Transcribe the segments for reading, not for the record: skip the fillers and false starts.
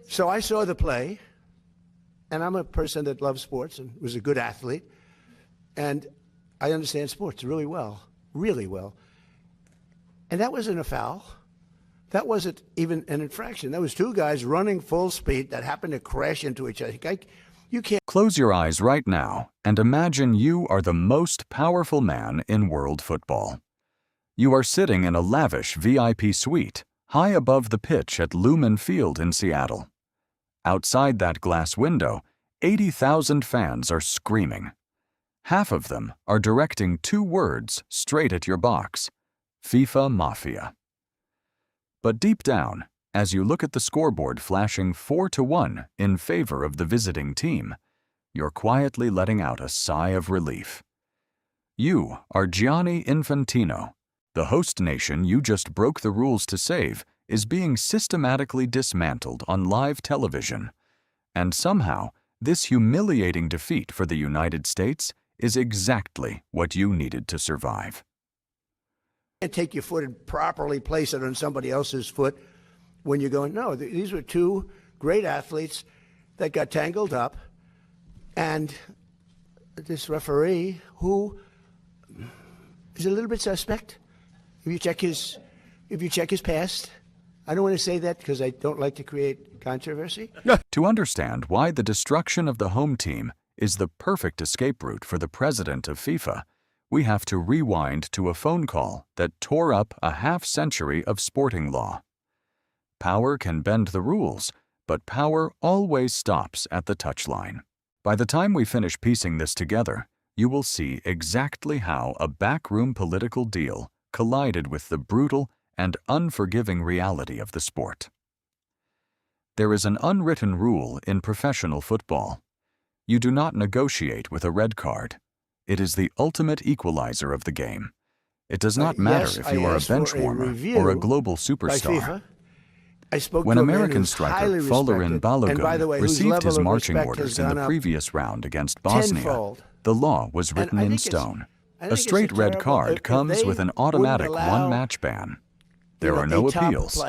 So I saw the play, and I'm a person that loves sports and was a good athlete, and I understand sports really well, really well. And that wasn't a foul. That wasn't even an infraction. That was two guys running full speed that happened to crash into each other. You can't. Close your eyes right now and imagine you are the most powerful man in world football. You are sitting in a lavish VIP suite high above the pitch at Lumen Field in Seattle. Outside that glass window, 80,000 fans are screaming. Half of them are directing two words straight at your box: FIFA Mafia. But deep down, as you look at the scoreboard flashing 4-1 in favor of the visiting team, you're quietly letting out a sigh of relief. You are Gianni Infantino. The host nation you just broke the rules to save is being systematically dismantled on live television. And somehow, this humiliating defeat for the United States is exactly what you needed to survive. You can't take your foot and properly place it on somebody else's foot when you're going, no, these were two great athletes that got tangled up, and this referee, who is a little bit suspect, if you check his past, I don't want to say that because I don't like to create controversy. To understand why the destruction of the home team is the perfect escape route for the president of FIFA, we have to rewind to a phone call that tore up a half-century of sporting law. Power can bend the rules, but power always stops at the touchline. By the time we finish piecing this together, you will see exactly how a backroom political deal collided with the brutal and unforgiving reality of the sport. There is an unwritten rule in professional football. You do not negotiate with a red card. It is the ultimate equalizer of the game. It does not matter if you are a bench warmer or a global superstar. When American striker Folarin Balogun received his marching orders in the previous round against Bosnia, the law was written in stone. A straight red card comes with an automatic one-match ban. There are no appeals.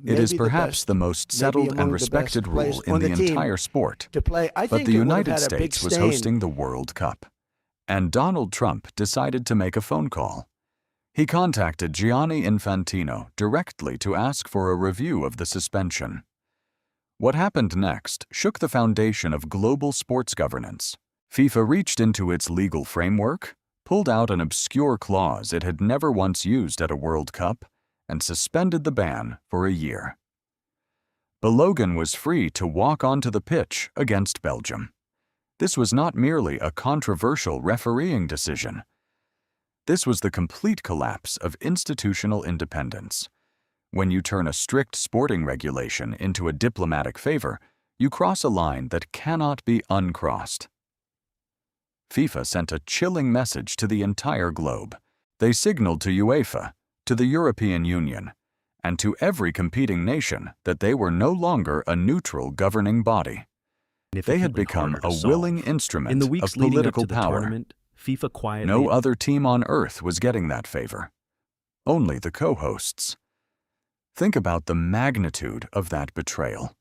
It is perhaps the most settled and respected rule in the entire sport. But the United States was hosting the World Cup, and Donald Trump decided to make a phone call. He contacted Gianni Infantino directly to ask for a review of the suspension. What happened next shook the foundation of global sports governance. FIFA reached into its legal framework, pulled out an obscure clause it had never once used at a World Cup, and suspended the ban for a year. Balogun was free to walk onto the pitch against Belgium. This was not merely a controversial refereeing decision. This was the complete collapse of institutional independence. When you turn a strict sporting regulation into a diplomatic favor, you cross a line that cannot be uncrossed. FIFA sent a chilling message to the entire globe. They signaled to UEFA, to the European Union, and to every competing nation that they were no longer a neutral governing body. They had become a willing instrument of political power. FIFA quietly... No other team on earth was getting that favor. Only the co-hosts. Think about the magnitude of that betrayal.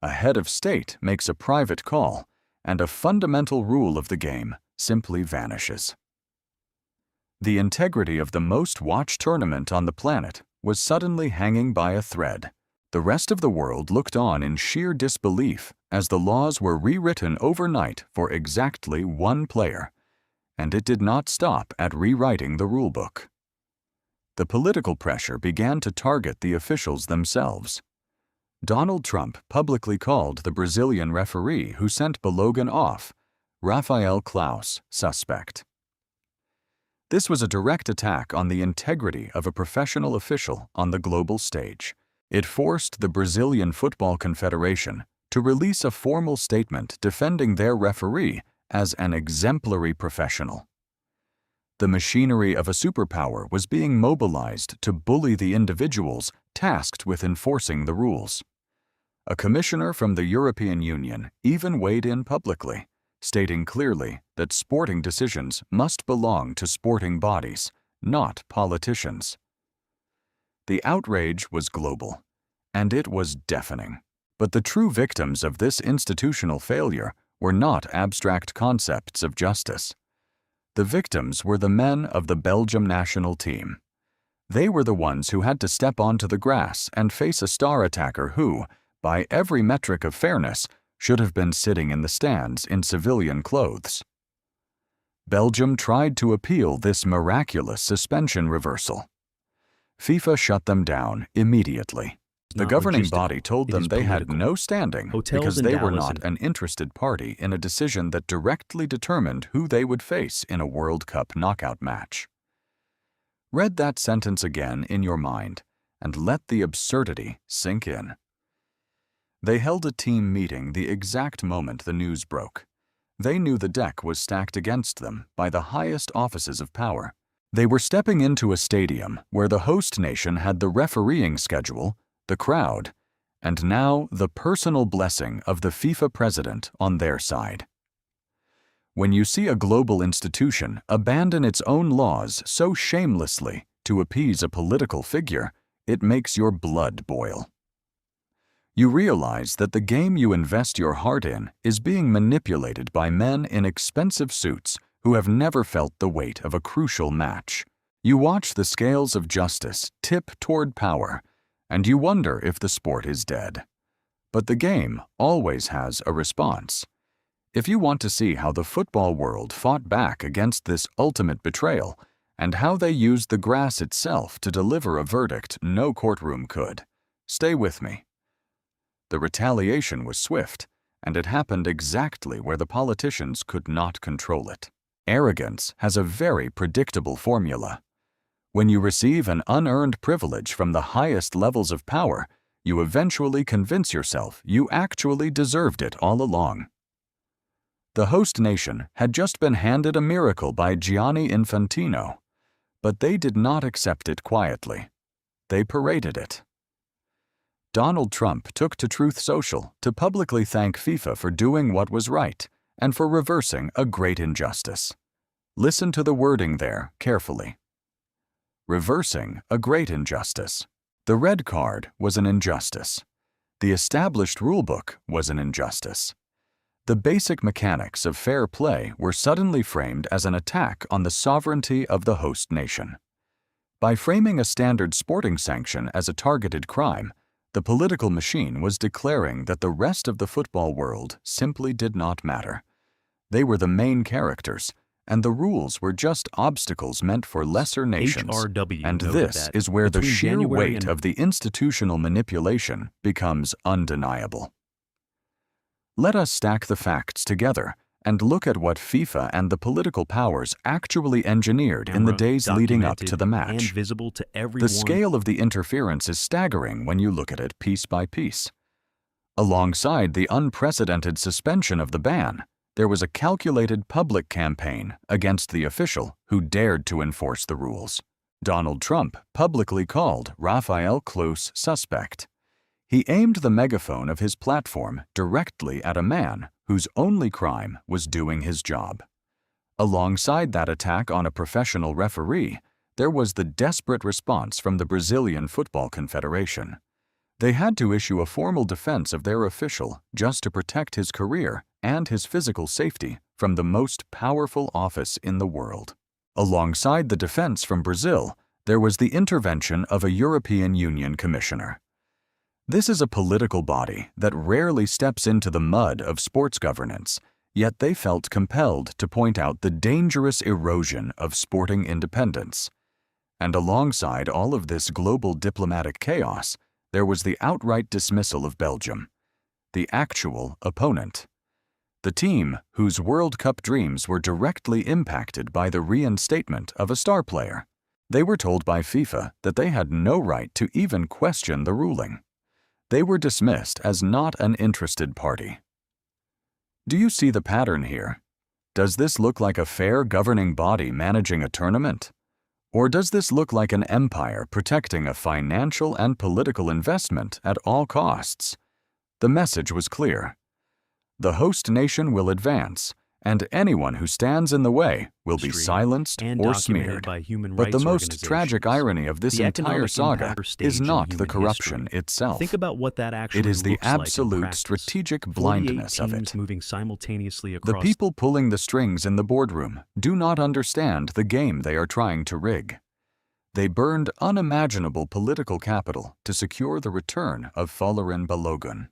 A head of state makes a private call, and a fundamental rule of the game simply vanishes. The integrity of the most-watched tournament on the planet was suddenly hanging by a thread. The rest of the world looked on in sheer disbelief as the laws were rewritten overnight for exactly one player, and it did not stop at rewriting the rulebook. The political pressure began to target the officials themselves. Donald Trump publicly called the Brazilian referee who sent Balogun off, Rafael Klaus, suspect. This was a direct attack on the integrity of a professional official on the global stage. It forced the Brazilian Football Confederation to release a formal statement defending their referee as an exemplary professional. The machinery of a superpower was being mobilized to bully the individuals tasked with enforcing the rules. A commissioner from the European Union even weighed in publicly, stating clearly that sporting decisions must belong to sporting bodies, not politicians. The outrage was global, and it was deafening. But the true victims of this institutional failure were not abstract concepts of justice. The victims were the men of the Belgium national team. They were the ones who had to step onto the grass and face a star attacker who, by every metric of fairness, should have been sitting in the stands in civilian clothes. Belgium tried to appeal this miraculous suspension reversal. FIFA shut them down immediately. The governing body told them they had no standing because they were not an interested party in a decision that directly determined who they would face in a World Cup knockout match. Read that sentence again in your mind and let the absurdity sink in. They held a team meeting the exact moment the news broke. They knew the deck was stacked against them by the highest offices of power. They were stepping into a stadium where the host nation had the refereeing schedule, the crowd, and now the personal blessing of the FIFA president on their side. When you see a global institution abandon its own laws so shamelessly to appease a political figure, it makes your blood boil. You realize that the game you invest your heart in is being manipulated by men in expensive suits who have never felt the weight of a crucial match. You watch the scales of justice tip toward power, and you wonder if the sport is dead. But the game always has a response. If you want to see how the football world fought back against this ultimate betrayal, and how they used the grass itself to deliver a verdict no courtroom could, stay with me. The retaliation was swift, and it happened exactly where the politicians could not control it. Arrogance has a very predictable formula. When you receive an unearned privilege from the highest levels of power, you eventually convince yourself you actually deserved it all along. The host nation had just been handed a miracle by Gianni Infantino, but they did not accept it quietly. They paraded it. Donald Trump took to Truth Social to publicly thank FIFA for doing what was right and for reversing a great injustice. Listen to the wording there carefully. Reversing a great injustice. The red card was an injustice. The established rulebook was an injustice. The basic mechanics of fair play were suddenly framed as an attack on the sovereignty of the host nation. By framing a standard sporting sanction as a targeted crime, the political machine was declaring that the rest of the football world simply did not matter. They were the main characters, and the rules were just obstacles meant for lesser nations. And this is where the sheer weight of the institutional manipulation becomes undeniable. Let us stack the facts together and look at what FIFA and the political powers actually engineered in the days leading up to the match. The scale of the interference is staggering when you look at it piece by piece. Alongside the unprecedented suspension of the ban, there was a calculated public campaign against the official who dared to enforce the rules. Donald Trump publicly called Rafael Klose suspect. He aimed the megaphone of his platform directly at a man whose only crime was doing his job. Alongside that attack on a professional referee, there was the desperate response from the Brazilian Football Confederation. They had to issue a formal defense of their official just to protect his career and his physical safety from the most powerful office in the world. Alongside the defense from Brazil, there was the intervention of a European Union commissioner. This is a political body that rarely steps into the mud of sports governance, yet they felt compelled to point out the dangerous erosion of sporting independence. And alongside all of this global diplomatic chaos, there was the outright dismissal of Belgium, the actual opponent. The team whose World Cup dreams were directly impacted by the reinstatement of a star player. They were told by FIFA that they had no right to even question the ruling. They were dismissed as not an interested party. Do you see the pattern here? Does this look like a fair governing body managing a tournament? Or does this look like an empire protecting a financial and political investment at all costs? The message was clear. The host nation will advance, and anyone who stands in the way will be silenced and or documented smeared. by human But the rights most tragic organizations. irony of this The entire economic saga impact are is staged in not the human corruption history. itself. Think about what that actually It is the looks like in absolute practice. strategic 48 blindness of teams it. moving simultaneously The across people pulling the strings in the boardroom do not understand the game they are trying to rig. They burned unimaginable political capital to secure the return of Folarin Balogun.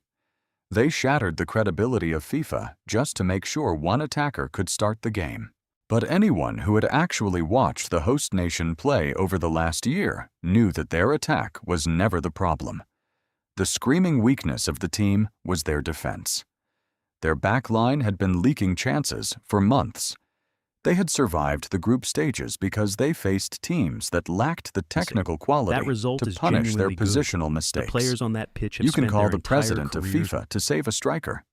They shattered the credibility of FIFA just to make sure one attacker could start the game. But anyone who had actually watched the host nation play over the last year knew that their attack was never the problem. The screaming weakness of the team was their defense. Their backline had been leaking chances for months. They had survived the group stages because they faced teams that lacked the technical quality to punish their positional mistakes. The players on that pitch have You can spent call their the entire president of careers FIFA to save a striker.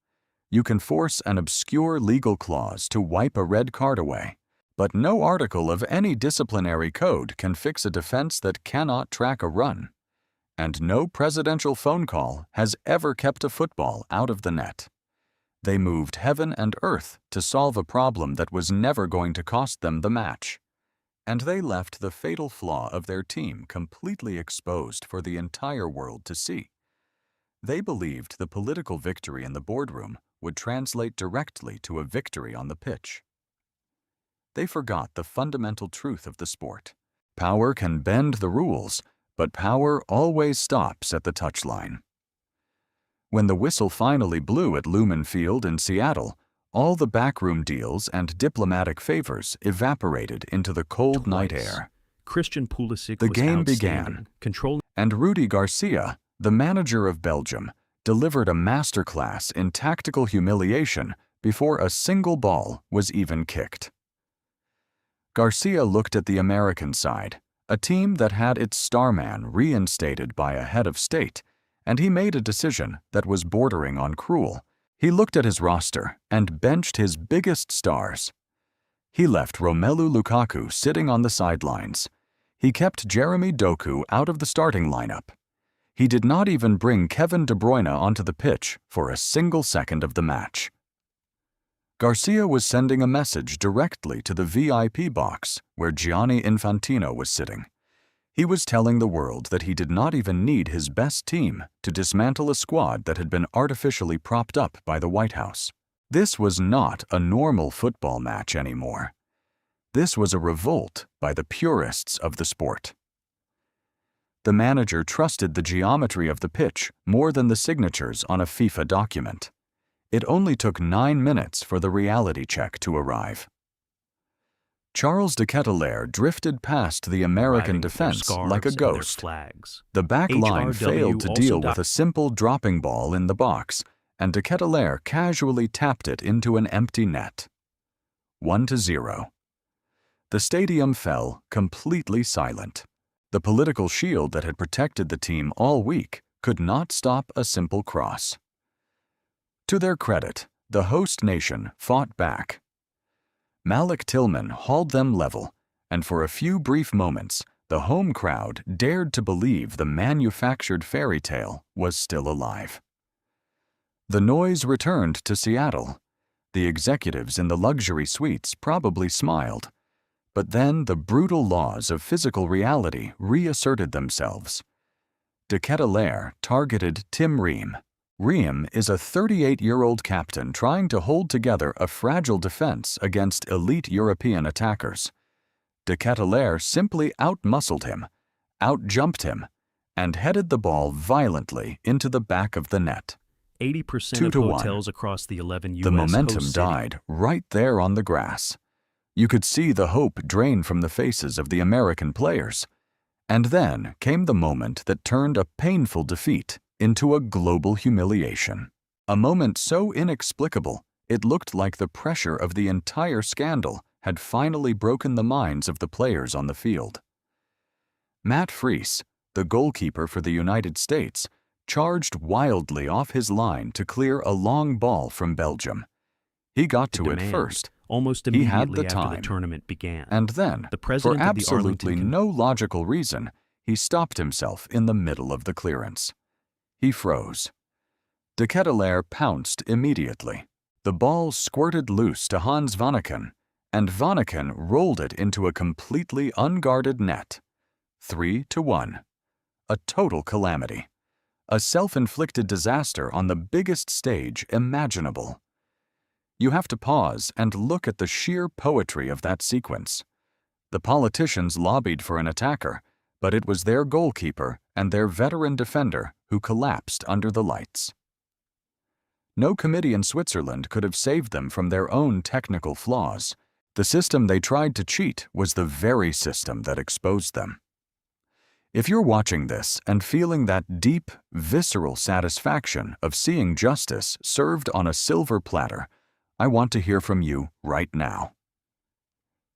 You can force an obscure legal clause to wipe a red card away. But no article of any disciplinary code can fix a defense that cannot track a run. And no presidential phone call has ever kept a football out of the net. They moved heaven and earth to solve a problem that was never going to cost them the match. And they left the fatal flaw of their team completely exposed for the entire world to see. They believed the political victory in the boardroom would translate directly to a victory on the pitch. They forgot the fundamental truth of the sport. Power can bend the rules, but power always stops at the touchline. When the whistle finally blew at Lumen Field in Seattle, all the backroom deals and diplomatic favors evaporated into the cold night air. Christian Pulisic The was game outstanding, began, controlling, and Rudi Garcia, the manager of Belgium, delivered a masterclass in tactical humiliation before a single ball was even kicked. Garcia looked at the American side, a team that had its starman reinstated by a head of state, and he made a decision that was bordering on cruel. He looked at his roster and benched his biggest stars. He left Romelu Lukaku sitting on the sidelines. He kept Jeremy Doku out of the starting lineup. He did not even bring Kevin De Bruyne onto the pitch for a single second of the match. Garcia was sending a message directly to the VIP box where Gianni Infantino was sitting. He was telling the world that he did not even need his best team to dismantle a squad that had been artificially propped up by the White House. This was not a normal football match anymore. This was a revolt by the purists of the sport. The manager trusted the geometry of the pitch more than the signatures on a FIFA document. It only took 9 minutes for the reality check to arrive. Charles de Ketelaere drifted past the American defense like a ghost. The back line failed to deal with a simple dropping ball in the box, and de Ketelaere casually tapped it into an empty net. 1-0. The stadium fell completely silent. The political shield that had protected the team all week could not stop a simple cross. To their credit, the host nation fought back. Malik Tillman hauled them level, and for a few brief moments, the home crowd dared to believe the manufactured fairy tale was still alive. The noise returned to Seattle. The executives in the luxury suites probably smiled. But then the brutal laws of physical reality reasserted themselves. De Ketelaere targeted Tim Ream. Ream is a 38-year-old captain trying to hold together a fragile defense against elite European attackers. De Ketelaere simply outmuscled him, outjumped him, and headed the ball violently into the back of the net. 80% of hotels across the 11 U.S. The momentum died right there on the grass. You could see the hope drain from the faces of the American players. And then came the moment that turned a painful defeat into a global humiliation. A moment so inexplicable, it looked like the pressure of the entire scandal had finally broken the minds of the players on the field. Matt Freese, the goalkeeper for the United States, charged wildly off his line to clear a long ball from Belgium. He got to it first. Almost He had immediately the after time. the tournament began. And then, The president for of the absolutely Arlington no logical reason, he stopped himself in the middle of the clearance. He froze. De Ketelaere pounced immediately. The ball squirted loose to Hans Vanaken, and Vanaken rolled it into a completely unguarded net. 3-1. A total calamity. A self-inflicted disaster on the biggest stage imaginable. You have to pause and look at the sheer poetry of that sequence. The politicians lobbied for an attacker, but it was their goalkeeper and their veteran defender who collapsed under the lights. No committee in Switzerland could have saved them from their own technical flaws. The system they tried to cheat was the very system that exposed them. If you're watching this and feeling that deep, visceral satisfaction of seeing justice served on a silver platter, I want to hear from you right now.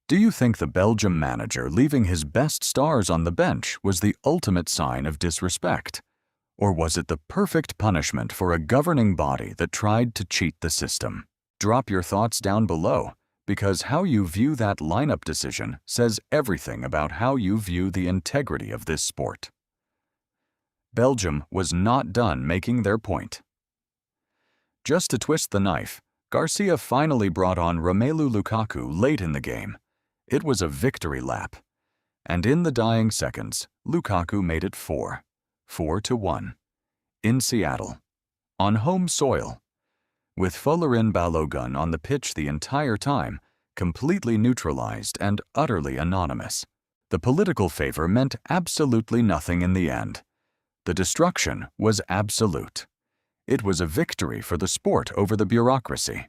Do you think the Belgium manager leaving his best stars on the bench was the ultimate sign of disrespect? Or was it the perfect punishment for a governing body that tried to cheat the system? Drop your thoughts down below, because how you view that lineup decision says everything about how you view the integrity of this sport. Belgium was not done making their point. Just to twist the knife, Garcia finally brought on Romelu Lukaku late in the game. It was a victory lap. And in the dying seconds, Lukaku made it 4-1. In Seattle. On home soil. With Folarin Balogun on the pitch the entire time, completely neutralized and utterly anonymous. The political favor meant absolutely nothing in the end. The destruction was absolute. It was a victory for the sport over the bureaucracy.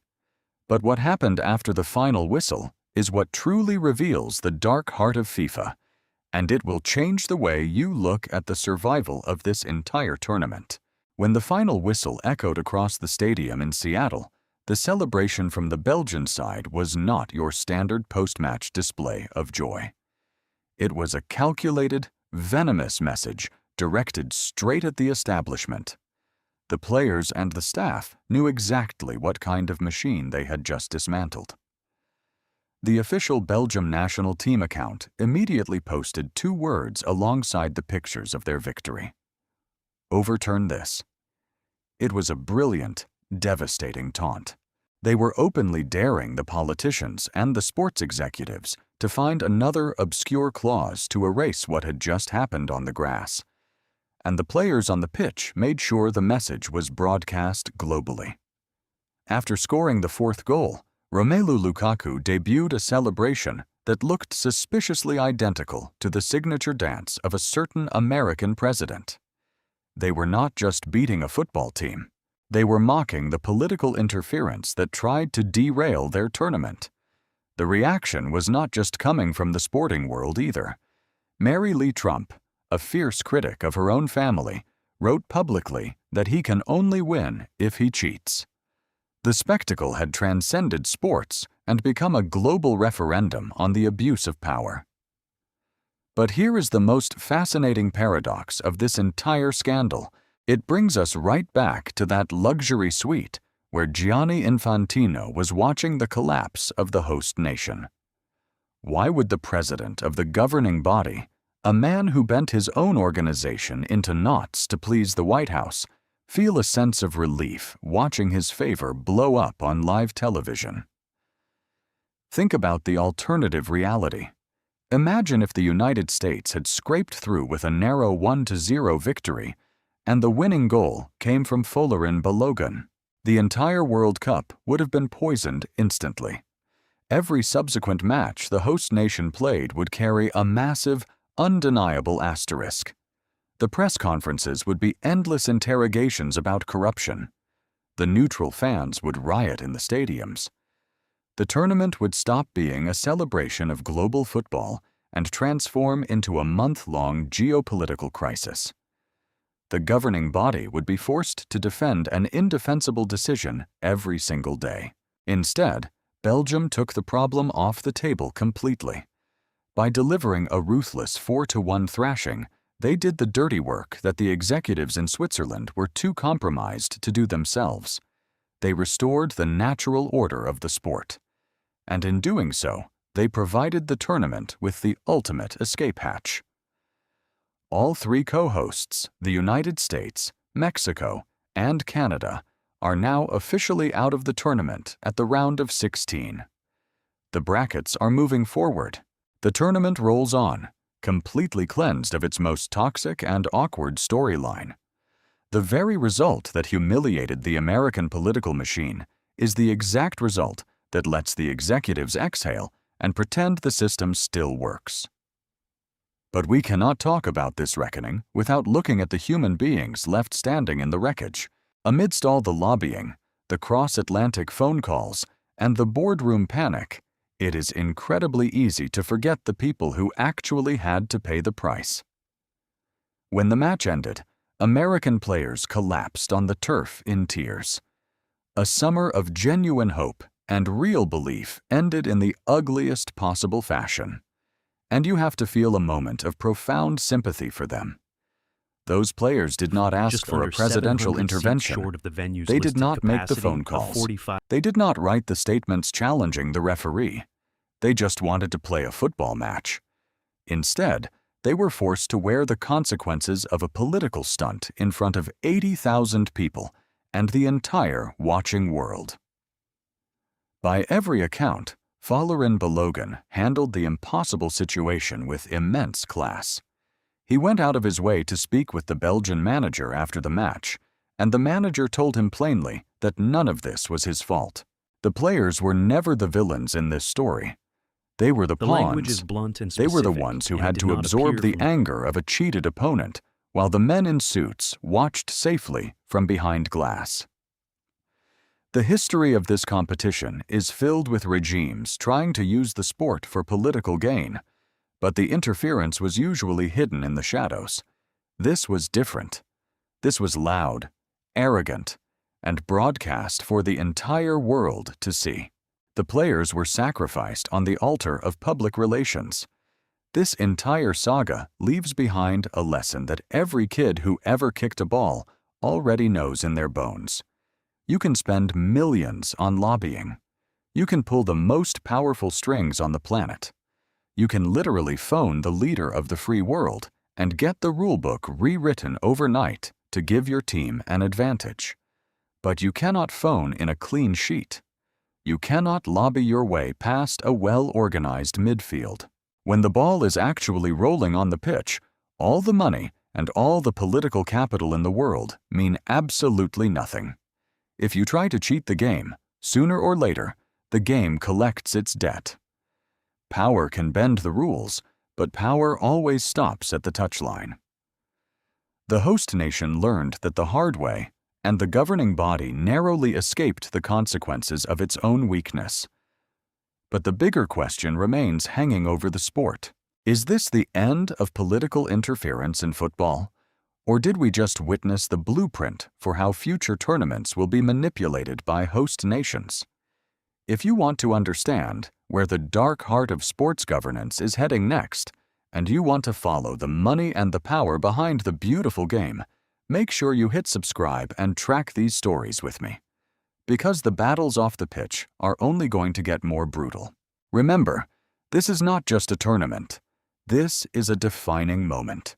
But what happened after the final whistle is what truly reveals the dark heart of FIFA, and it will change the way you look at the survival of this entire tournament. When the final whistle echoed across the stadium in Seattle, the celebration from the Belgian side was not your standard post-match display of joy. It was a calculated, venomous message directed straight at the establishment. The players and the staff knew exactly what kind of machine they had just dismantled. The official Belgium national team account immediately posted 2 words alongside the pictures of their victory. Overturn this. It was a brilliant, devastating taunt. They were openly daring the politicians and the sports executives to find another obscure clause to erase what had just happened on the grass. And the players on the pitch made sure the message was broadcast globally. After scoring the 4th goal, Romelu Lukaku debuted a celebration that looked suspiciously identical to the signature dance of a certain American president. They were not just beating a football team. They were mocking the political interference that tried to derail their tournament. The reaction was not just coming from the sporting world either. Mary Lee Trump, a fierce critic of her own family, wrote publicly that he can only win if he cheats. The spectacle had transcended sports and become a global referendum on the abuse of power. But here is the most fascinating paradox of this entire scandal. It brings us right back to that luxury suite where Gianni Infantino was watching the collapse of the host nation. Why would the president of the governing body, a man who bent his own organization into knots to please the White House, feel a sense of relief watching his favor blow up on live television? Think about the alternative reality. Imagine if the United States had scraped through with a narrow 1-0 victory, and the winning goal came from Folarin Balogun. The entire World Cup would have been poisoned instantly. Every subsequent match the host nation played would carry a massive, undeniable asterisk. The press conferences would be endless interrogations about corruption. The neutral fans would riot in the stadiums. The tournament would stop being a celebration of global football and transform into a month-long geopolitical crisis. The governing body would be forced to defend an indefensible decision every single day. Instead, Belgium took the problem off the table completely. By delivering a ruthless 4-1 thrashing, they did the dirty work that the executives in Switzerland were too compromised to do themselves. They restored the natural order of the sport. And in doing so, they provided the tournament with the ultimate escape hatch. All 3 co-hosts, the United States, Mexico, and Canada, are now officially out of the tournament at the round of 16. The brackets are moving forward. The tournament rolls on, completely cleansed of its most toxic and awkward storyline. The very result that humiliated the American political machine is the exact result that lets the executives exhale and pretend the system still works. But we cannot talk about this reckoning without looking at the human beings left standing in the wreckage. Amidst all the lobbying, the cross-Atlantic phone calls, and the boardroom panic, it is incredibly easy to forget the people who actually had to pay the price. When the match ended, American players collapsed on the turf in tears. A summer of genuine hope and real belief ended in the ugliest possible fashion. And you have to feel a moment of profound sympathy for them. Those players did not ask Just for a under presidential 700 seats intervention. short of the venue's They did listed not make the capacity phone of calls. 45. They did not write the statements challenging the referee. They just wanted to play a football match. Instead, they were forced to wear the consequences of a political stunt in front of 80,000 people and the entire watching world. By every account, Folarin Balogun handled the impossible situation with immense class. He went out of his way to speak with the Belgian manager after the match, and the manager told him plainly that none of this was his fault. The players were never the villains in this story. They were the The pawns. language is blunt and They specific, were the ones who and had did to not absorb appear the from anger of a cheated opponent, while the men in suits watched safely from behind glass. The history of this competition is filled with regimes trying to use the sport for political gain, but the interference was usually hidden in the shadows. This was different. This was loud, arrogant, and broadcast for the entire world to see. The players were sacrificed on the altar of public relations. This entire saga leaves behind a lesson that every kid who ever kicked a ball already knows in their bones. You can spend millions on lobbying. You can pull the most powerful strings on the planet. You can literally phone the leader of the free world and get the rulebook rewritten overnight to give your team an advantage. But you cannot phone in a clean sheet. You cannot lobby your way past a well-organized midfield. When the ball is actually rolling on the pitch, all the money and all the political capital in the world mean absolutely nothing. If you try to cheat the game, sooner or later, the game collects its debt. Power can bend the rules, but power always stops at the touchline. The host nation learned that the hard way, and the governing body narrowly escaped the consequences of its own weakness. But the bigger question remains hanging over the sport. Is this the end of political interference in football? Or did we just witness the blueprint for how future tournaments will be manipulated by host nations? If you want to understand where the dark heart of sports governance is heading next, and you want to follow the money and the power behind the beautiful game, make sure you hit subscribe and track these stories with me. Because the battles off the pitch are only going to get more brutal. Remember, this is not just a tournament. This is a defining moment.